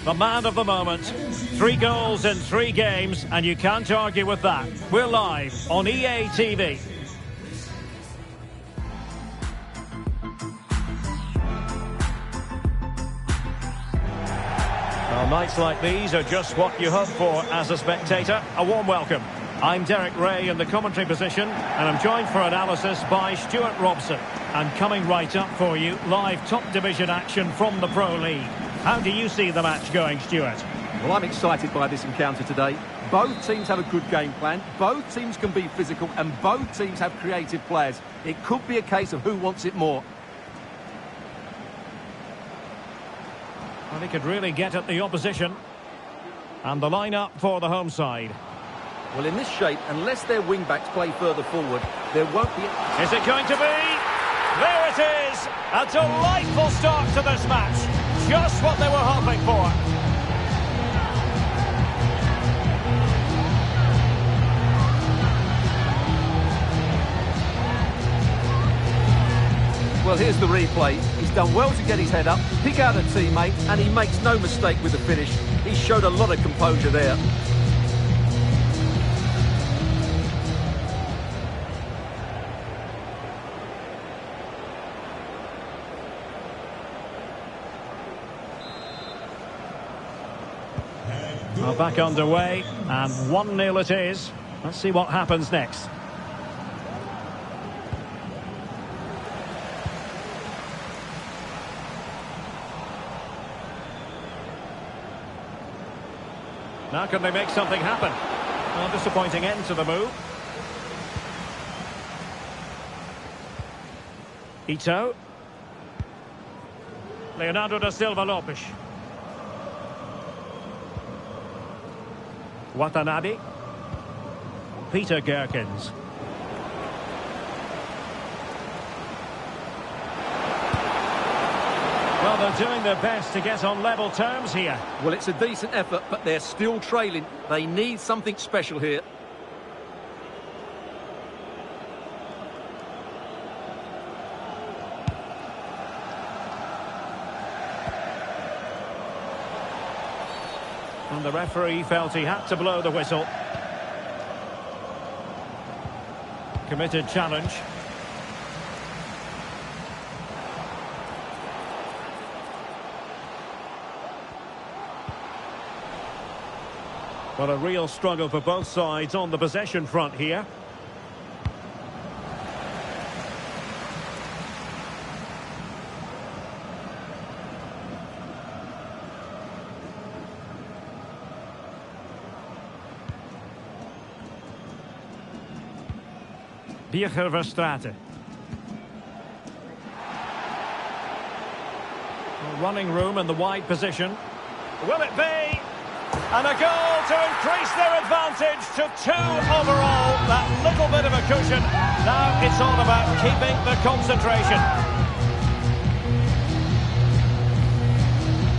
the man of the moment. 3 goals in 3 games, and you can't argue with that. We're live on EA TV. Well, nights like these are just what you hope for as a spectator. A warm welcome. I'm Derek Ray in the commentary position, and I'm joined for analysis by Stuart Robson. And coming right up for you, live top division action from the Pro League. How do you see the match going, Stuart? Well, I'm excited by this encounter today. Both teams have a good game plan, both teams can be physical, and both teams have creative players. It could be a case of who wants it more. Well, he could really get at the opposition. And the line-up for the home side. Well, in this shape, unless their wing-backs play further forward, there won't be... Is it going to be? There it is! A delightful start to this match. Just what they were hoping for. Well, here's the replay. He's done well to get his head up, pick out a teammate, and he makes no mistake with the finish. He showed a lot of composure there. Well, back underway, and 1-0 it is. Let's see what happens next. Now can they make something happen? Well, disappointing end to the move. Ito. Leonardo da Silva Lopes. Watanabe. Peter Gherkins. Well, they're doing their best to get on level terms here. Well, it's a decent effort, but they're still trailing. They need something special here. And the referee felt he had to blow the whistle. Committed challenge. Well, a real struggle for both sides on the possession front here. Birger Verstraeten. Running room in the wide position. Will it be? And a goal to increase their advantage to 2 overall. That little bit of a cushion. Now it's all about keeping the concentration.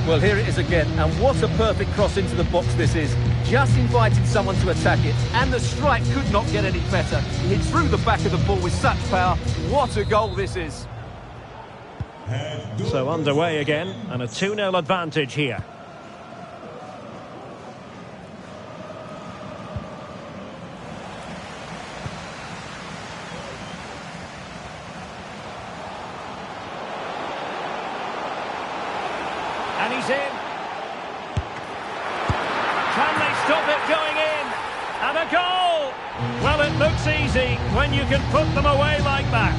Well, here it is again, and what a perfect cross into the box this is. Just invited someone to attack it, and the strike could not get any better. He hit through the back of the ball with such power. What a goal this is. So underway again, and a 2-0 advantage here. And he's in. Can they stop it going in? And a goal! Well, it looks easy when you can put them away like that.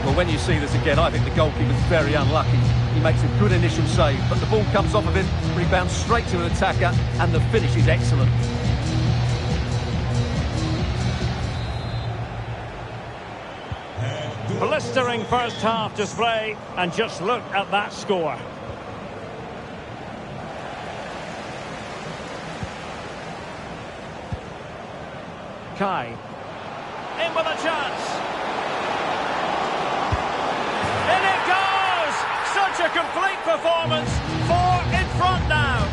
Well, when you see this again, I think the goalkeeper's very unlucky. He makes a good initial save, but the ball comes off of him, rebounds straight to an attacker, and the finish is excellent. Blistering first half display, and just look at that score. Kai. In with a chance. In it goes! Such a complete performance. 4 in front now.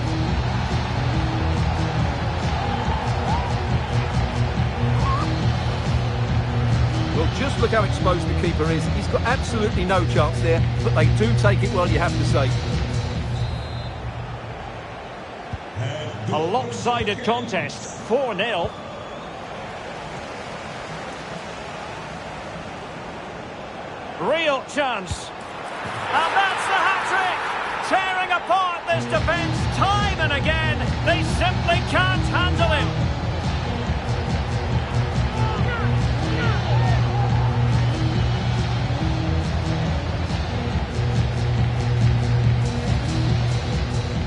Well, just look how exposed the keeper is. He's got absolutely no chance there, but they do take it well, you have to say. A lopsided contest, 4-0. Real chance. And that's the hat-trick! Tearing apart this defence time and again. They simply can't handle him.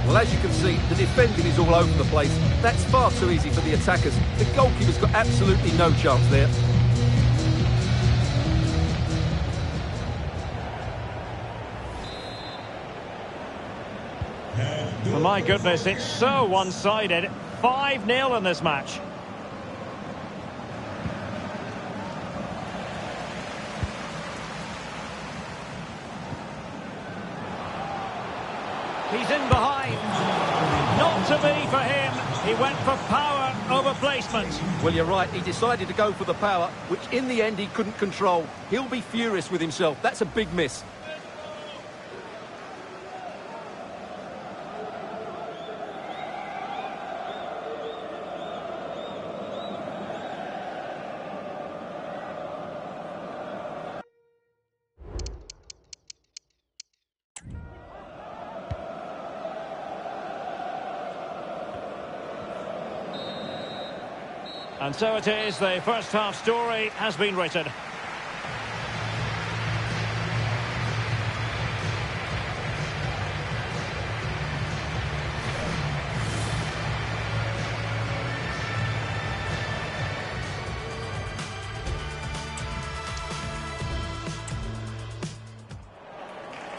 Well, as you can see, the defending is all over the place. That's far too easy for the attackers. The goalkeeper's got absolutely no chance there. Well, my goodness, it's so one-sided. 5-0 in this match. He's in behind. Not to be for him. He went for power over placement. Well, you're right. He decided to go for the power, which in the end he couldn't control. He'll be furious with himself. That's a big miss. And so it is, the first half story has been written.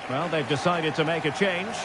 Well, they've decided to make a change.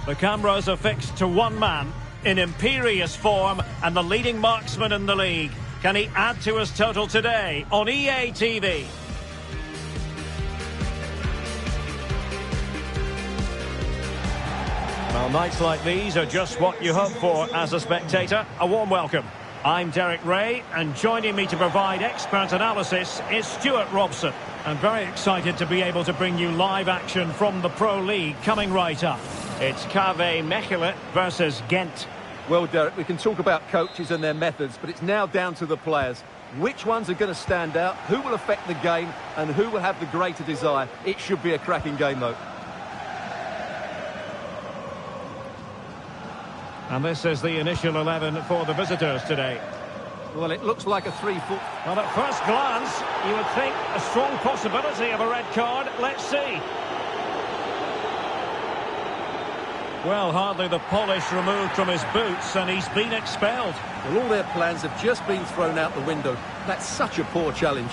The cameras are fixed to one man in imperious form and the leading marksman in the league. Can he add to his total today on EA TV? Well, nights like these are just what you hope for as a spectator. A warm welcome. I'm Derek Ray, and joining me to provide expert analysis is Stuart Robson. I'm very excited to be able to bring you live action from the Pro League coming right up. It's KV Mechelen versus Ghent. Well, Derek, we can talk about coaches and their methods, but it's now down to the players. Which ones are going to stand out, who will affect the game, and who will have the greater desire? It should be a cracking game, though. And this is the initial 11 for the visitors today. Well, it looks like a 3-4. Well, at first glance, you would think a strong possibility of a red card. Let's see. Well, hardly the polish removed from his boots, and he's been expelled. Well, all their plans have just been thrown out the window. That's such a poor challenge.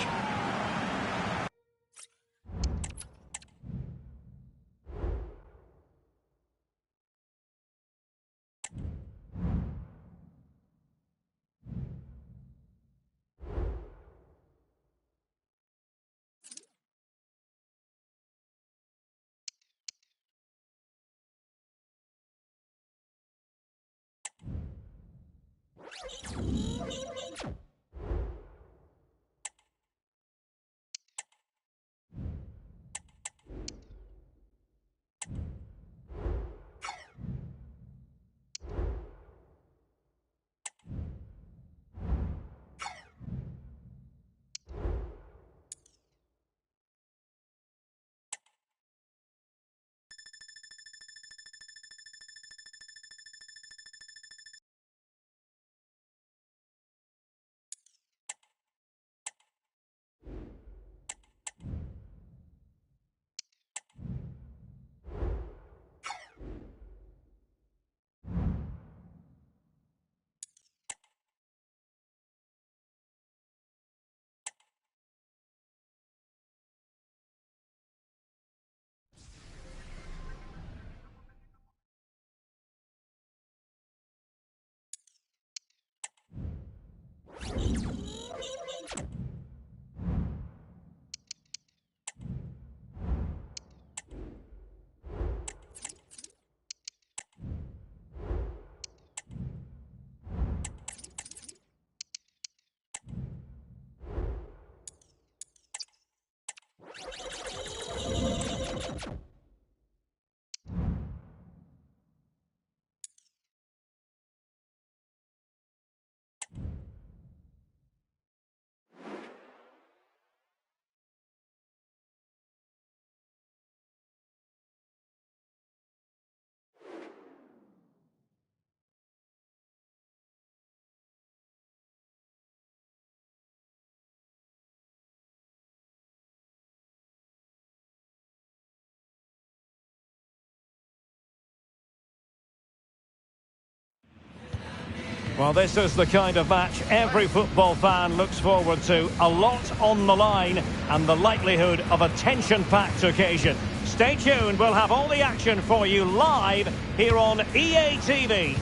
Well, this is the kind of match every football fan looks forward to. A lot on the line and the likelihood of a tension-packed occasion. Stay tuned, we'll have all the action for you live here on EA TV.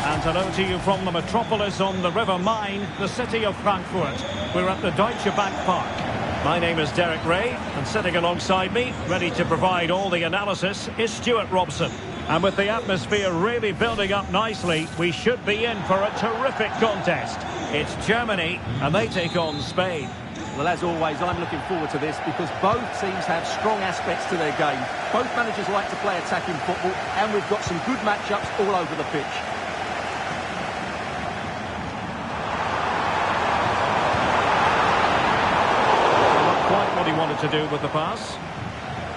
And hello to you from the metropolis on the River Main, the city of Frankfurt. We're at the Deutsche Bank Park. My name is Derek Ray, and sitting alongside me, ready to provide all the analysis, is Stuart Robson. And with the atmosphere really building up nicely, we should be in for a terrific contest. It's Germany, and they take on Spain. Well, as always, I'm looking forward to this because both teams have strong aspects to their game. Both managers like to play attacking football, and we've got some good matchups all over the pitch. To do with the pass.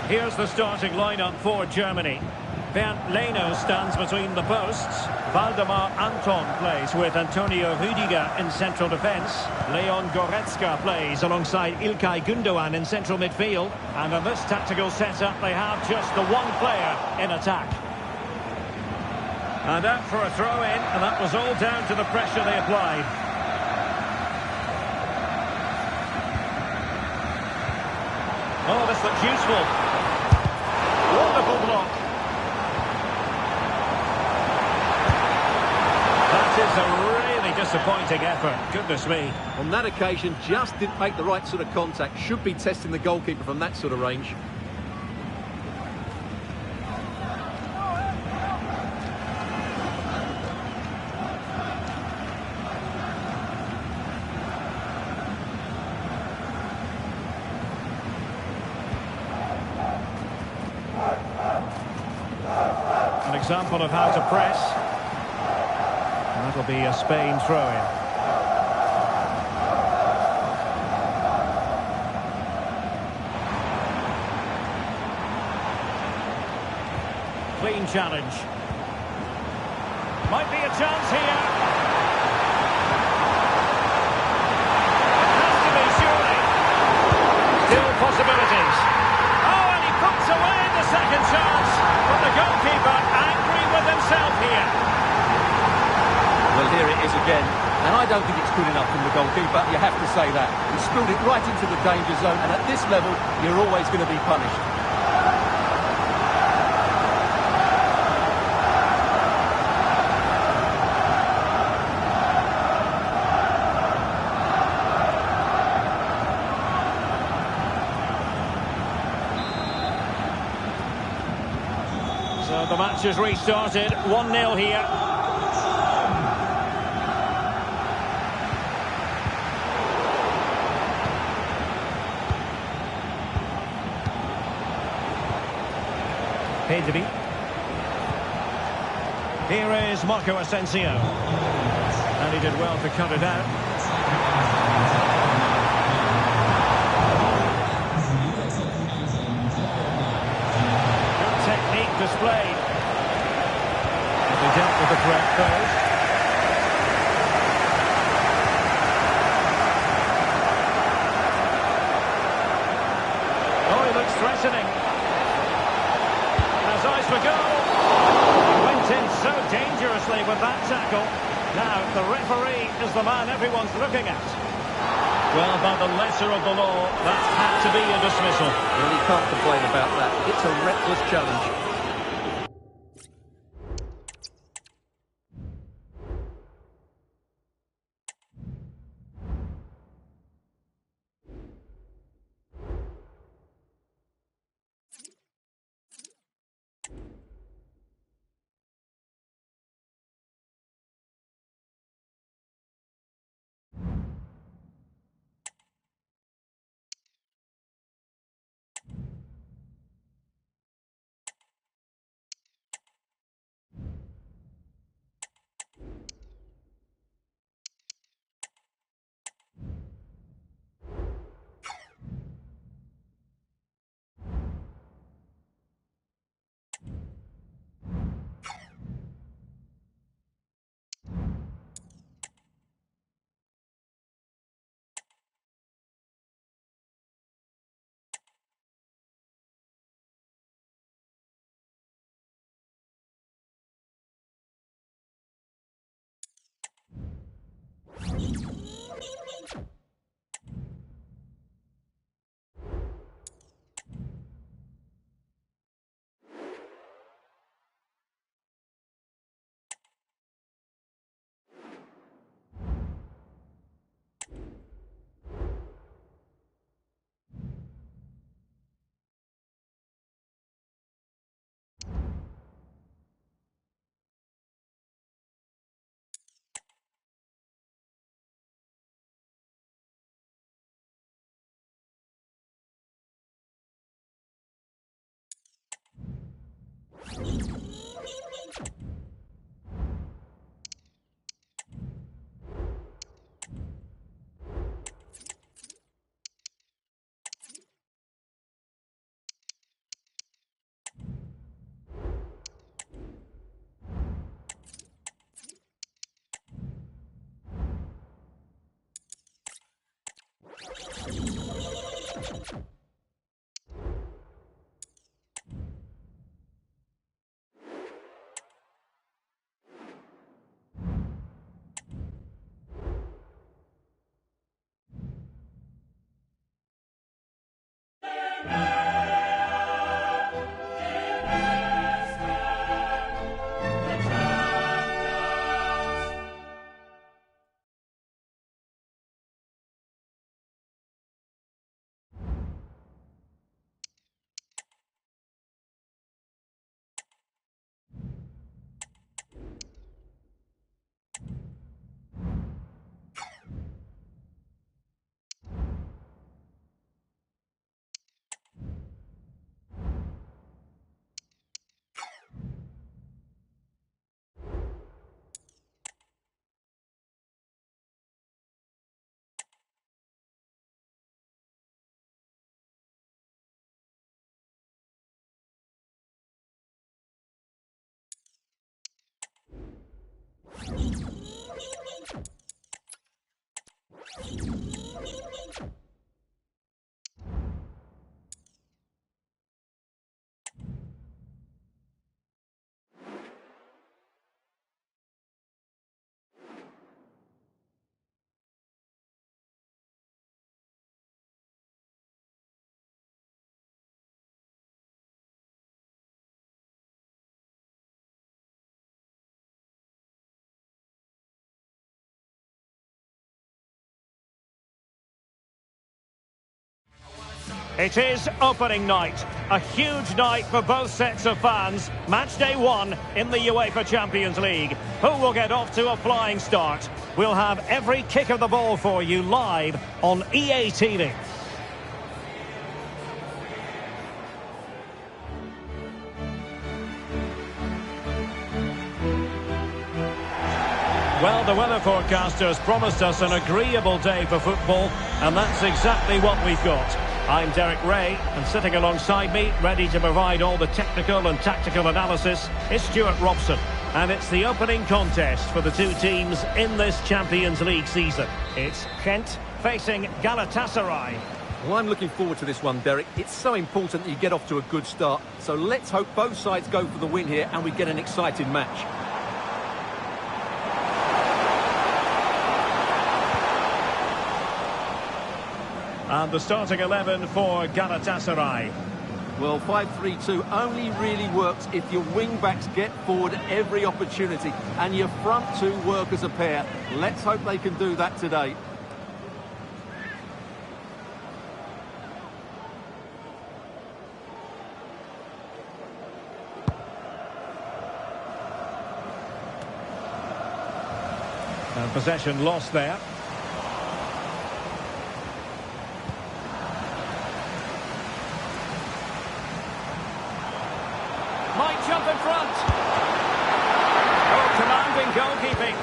Here's the starting lineup for Germany. Bernd Leno stands between the posts. Waldemar Anton plays with Antonio Rüdiger in central defence. Leon Goretzka plays alongside İlkay Gündoğan in central midfield. And in this tactical setup, they have just the one player in attack. And out for a throw-in, and that was all down to the pressure they applied. Oh, this looks useful. Wonderful block. That is a really disappointing effort. Goodness me. On that occasion, just didn't make the right sort of contact. Should be testing the goalkeeper from that sort of range. An example of how to press. And that'll be a Spain throw-in. Clean challenge. Might be a chance here. It has to be, surely. Still possibilities. Oh, and he puts away the second chance. But the goalkeeper angry with himself here. Well, here it is again. And I don't think it's good enough from the goalkeeper. You have to say that. He spilled it right into the danger zone. And at this level, you're always going to be punished. So the match has restarted. 1-0 here. Pedri. Here is Marco Asensio. And he did well to cut it out. Good technique displayed. They dealt with the threat first. Oh, he looks threatening. Has eyes for goal. He went in so dangerously with that tackle. Now, the referee is the man everyone's looking at. Well, by the letter of the law, that had to be a dismissal. Well, you can't complain about that. It's a reckless challenge. It is opening night. A huge night for both sets of fans. Match day 1 in the UEFA Champions League. Who will get off to a flying start? We'll have every kick of the ball for you live on EA TV. Well, the weather forecasters promised us an agreeable day for football, and that's exactly what we've got. I'm Derek Ray, and sitting alongside me, ready to provide all the technical and tactical analysis, is Stuart Robson. And it's the opening contest for the two teams in this Champions League season. It's Kent facing Galatasaray. Well, I'm looking forward to this one, Derek. It's so important that you get off to a good start. So let's hope both sides go for the win here and we get an exciting match. And the starting 11 for Galatasaray. Well, 5-3-2 only really works if your wing-backs get forward every opportunity and your front two work as a pair. Let's hope they can do that today. And possession lost there. Might jump in front. Oh, commanding goalkeeping.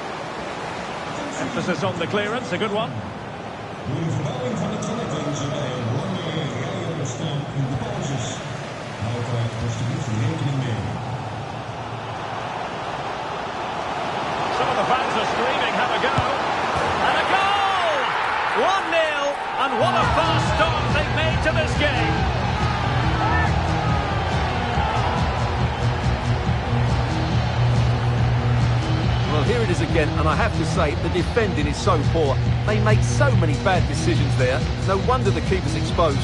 Emphasis on the clearance, a good one. Some of the fans are screaming, have a go. And a goal! 1-0, and what a fast start they've made to this game. Well, here it is again, and I have to say, the defending is so poor. They make so many bad decisions there. No wonder the keeper's exposed.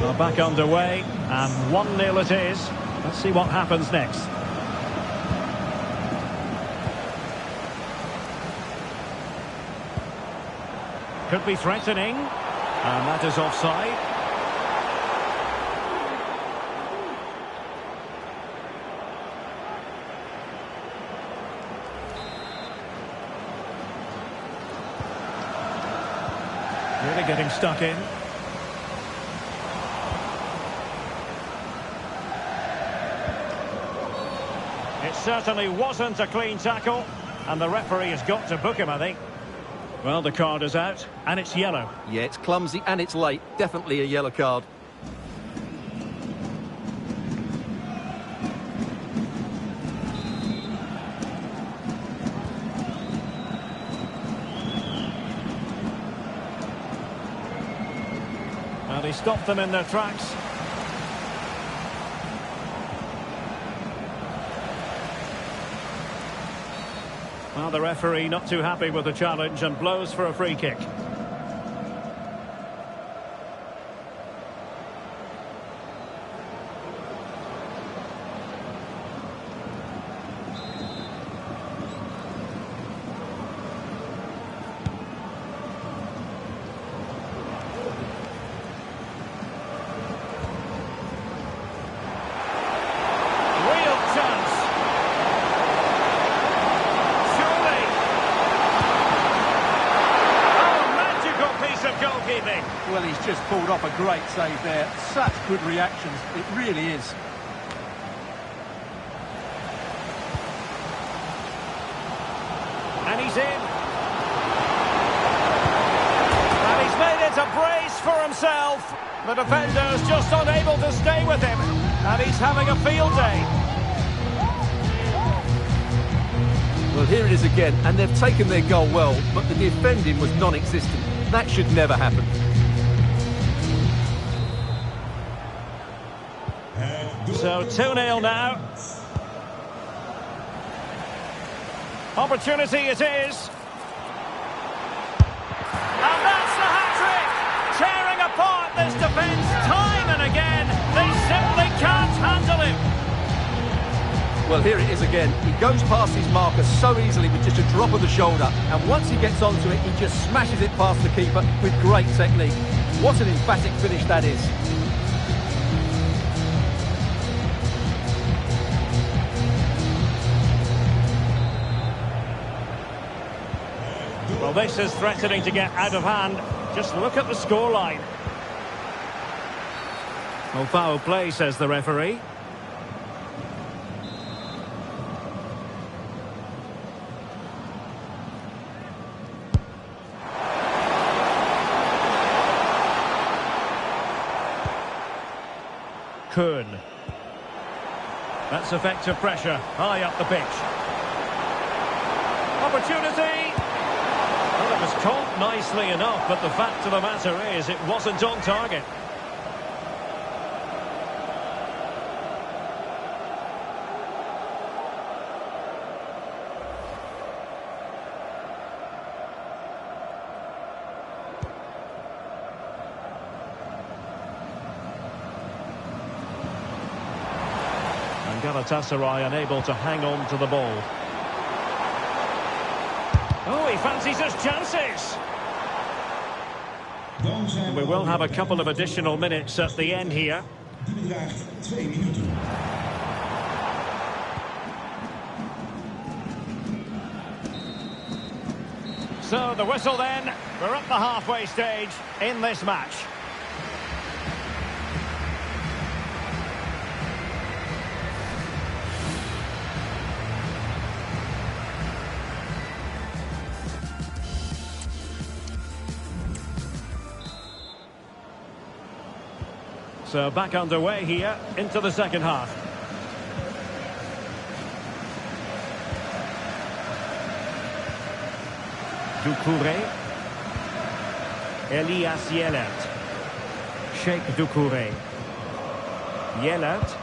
Well, back underway, and 1-0 it is. Let's see what happens next. Could be threatening. And that is offside. Really getting stuck in. It certainly wasn't a clean tackle, and the referee has got to book him, I think. Well, the card is out, and it's yellow. Yeah, it's clumsy and it's late. Definitely a yellow card. Well, he stopped them in their tracks. Well, the referee not too happy with the challenge and blows for a free kick. Well, he's just pulled off a great save there. Such good reactions. It really is. And he's in. And he's made it a brace for himself. The defender's just unable to stay with him. And he's having a field day. Well, here it is again, and they've taken their goal well, but the defending was non-existent. That should never happen. So 2-0 now. Opportunity it is. And that's the hat-trick! Tearing apart this defence time and again. They simply can't handle him. Well, here it is again. He goes past his marker so easily with just a drop of the shoulder. And once he gets onto it, he just smashes it past the keeper with great technique. What an emphatic finish that is. Well, this is threatening to get out of hand. Just look at the scoreline. Well, foul play, says the referee. Kuhn. That's effective pressure, high up the pitch. Opportunity! Well, it was caught nicely enough, but the fact of the matter is it wasn't on target. Galatasaray unable to hang on to the ball. Oh, he fancies his chances. We will have a couple of additional minutes at the end here. So the whistle then. We're at the halfway stage in this match. So back underway here into the second half. Doucouré. Elias Yelert. Sheikh Doucouré. Yelert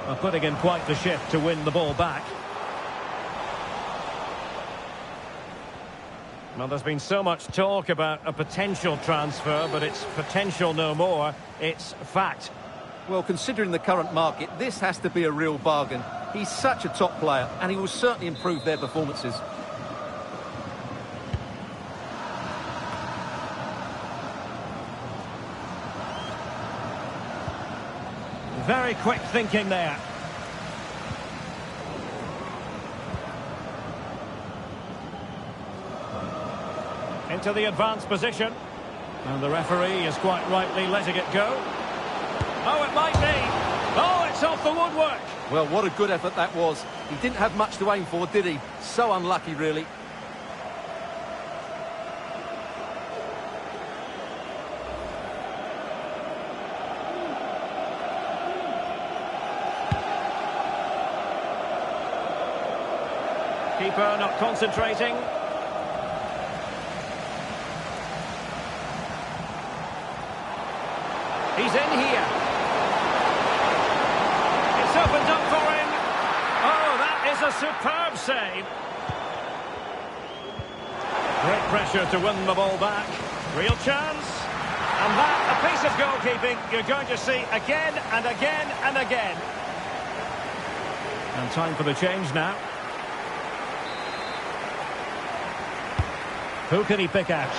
are putting in quite the shift to win the ball back. Well, there's been so much talk about a potential transfer, but it's potential no more. It's fact. Well, considering the current market, this has to be a real bargain. He's such a top player, and he will certainly improve their performances. Very quick thinking there. Into the advanced position. And the referee is quite rightly letting it go. Oh, it might be. Oh, it's off the woodwork. Well, what a good effort that was. He didn't have much to aim for, did he? So unlucky, really. Keeper not concentrating. He's in here. It's opened up for him. Oh, that is a superb save. Great pressure to win the ball back. Real chance. And that, a piece of goalkeeping you're going to see again and again and again. And time for the change now. Who can he pick out?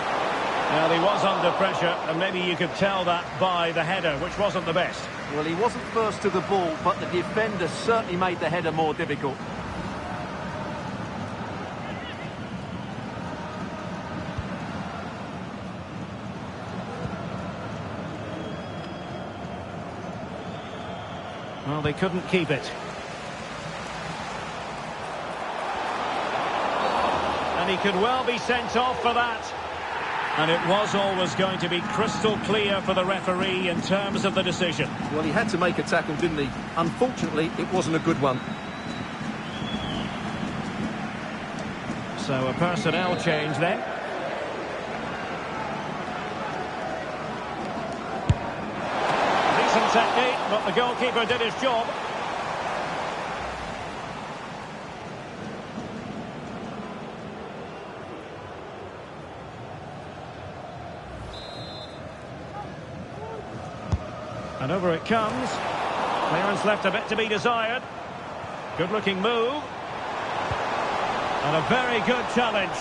Well, he was under pressure, and maybe you could tell that by the header, which wasn't the best. Well, he wasn't first to the ball, but the defender certainly made the header more difficult. Well, they couldn't keep it. And he could well be sent off for that. And it was always going to be crystal clear for the referee in terms of the decision. Well, he had to make a tackle, didn't he? Unfortunately, it wasn't a good one. So a personnel change then. Decent technique, but the goalkeeper did his job. And over it comes. Clearance left a bit to be desired. Good looking move. And a very good challenge.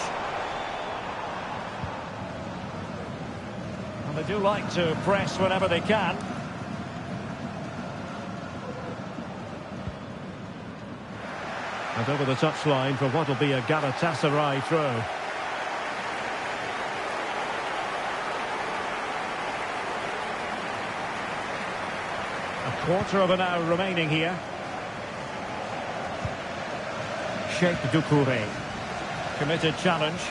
And they do like to press whenever they can. And over the touchline for what will be a Galatasaray throw. A quarter of an hour remaining here. Sheikh Doucouré. Committed challenge.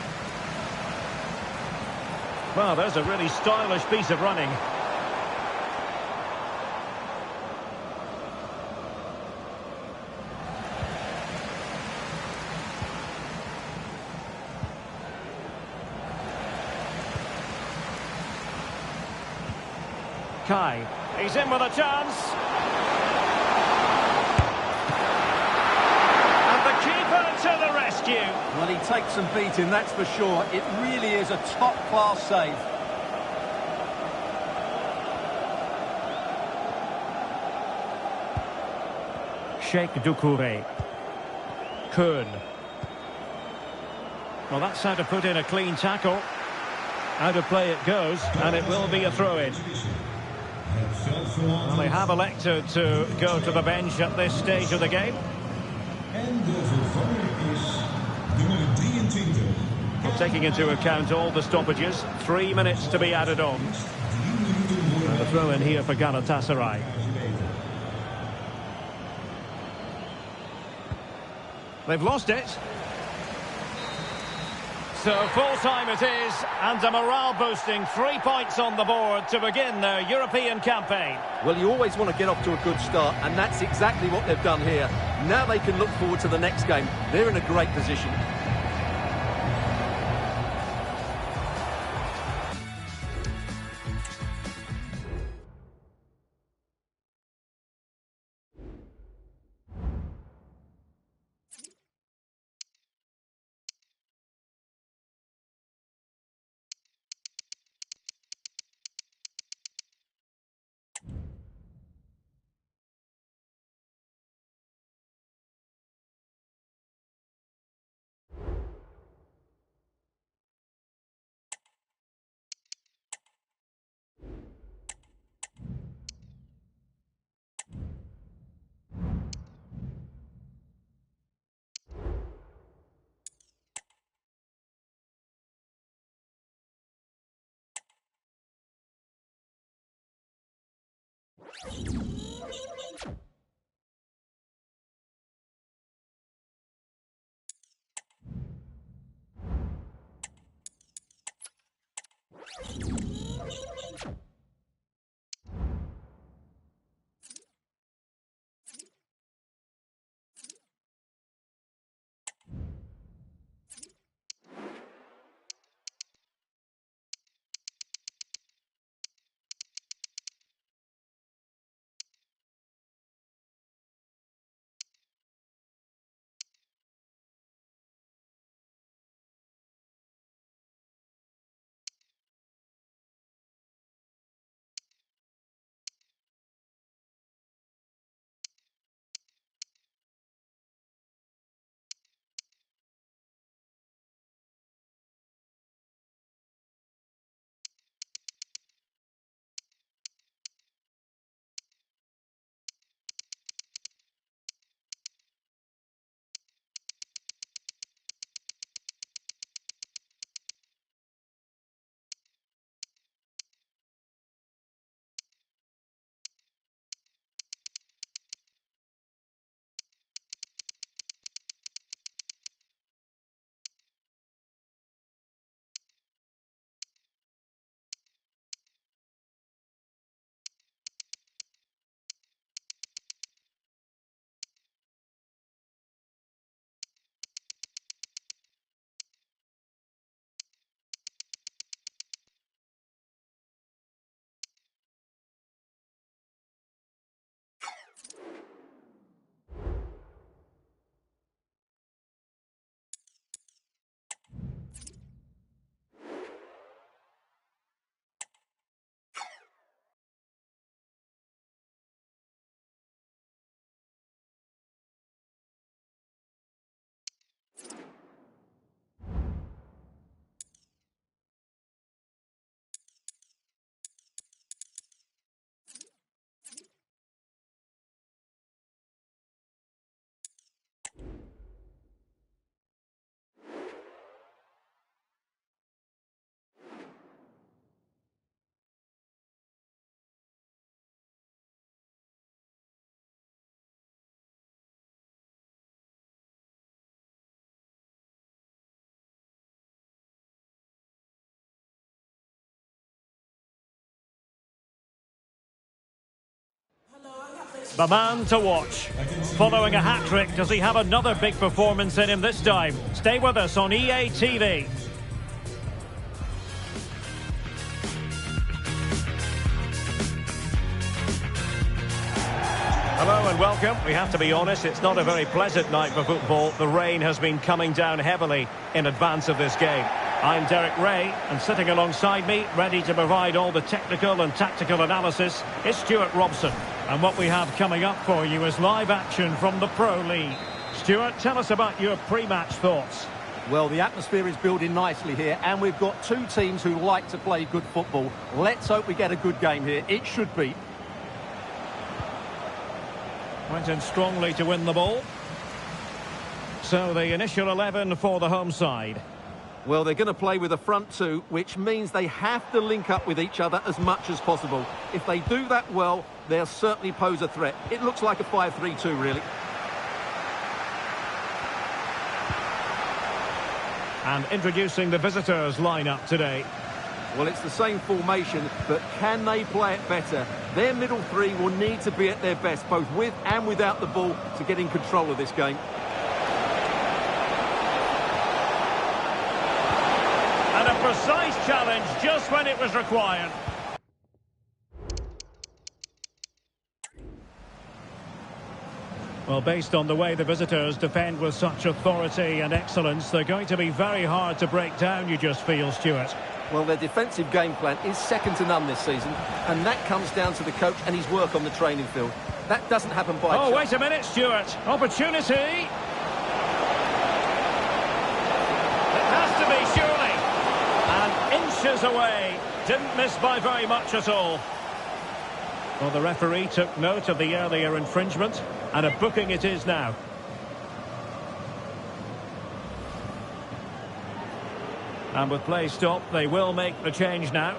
Well, there's a really stylish piece of running. Kai, he's in with a chance. And the keeper to the rescue. Well, he takes some beating, that's for sure. It really is a top-class save. Sheikh Doucouré. Kuhn. Well, that's how to put in a clean tackle. Out of play it goes, and it will be a throw-in. Well, they have elected to go to the bench at this stage of the game. Well, taking into account all the stoppages, 3 minutes to be added on. And a throw-in here for Galatasaray. They've lost it. So full-time it is, and a morale-boosting 3 points on the board to begin their European campaign. Well, you always want to get off to a good start, and that's exactly what they've done here. Now they can look forward to the next game. They're in a great position. The man to watch. Following a hat-trick, does he have another big performance in him this time? Stay with us on EA TV. Hello and welcome. We have to be honest, it's not a very pleasant night for football. The rain has been coming down heavily in advance of this game. I'm Derek Ray, and sitting alongside me, ready to provide all the technical and tactical analysis, is Stuart Robson. And what we have coming up for you is live action from the Pro League. Stuart, tell us about your pre-match thoughts. Well, the atmosphere is building nicely here, and we've got two teams who like to play good football. Let's hope we get a good game here. It should be. Went in strongly to win the ball. So the initial 11 for the home side. Well, they're going to play with a front two, which means they have to link up with each other as much as possible. If they do that well, they'll certainly pose a threat. It looks like a 5-3-2, really. And introducing the visitors lineup today. Well, it's the same formation, but can they play it better? Their middle three will need to be at their best, both with and without the ball, to get in control of this game. And a precise challenge just when it was required. Well, based on the way the visitors defend with such authority and excellence, they're going to be very hard to break down, you just feel, Stuart. Well, their defensive game plan is second to none this season, and that comes down to the coach and his work on the training field. That doesn't happen by chance. Oh, wait a minute, Stuart. Opportunity. It has to be, surely. And inches away. Didn't miss by very much at all. Well, the referee took note of the earlier infringement, and a booking it is now. And with play stopped, they will make the change now.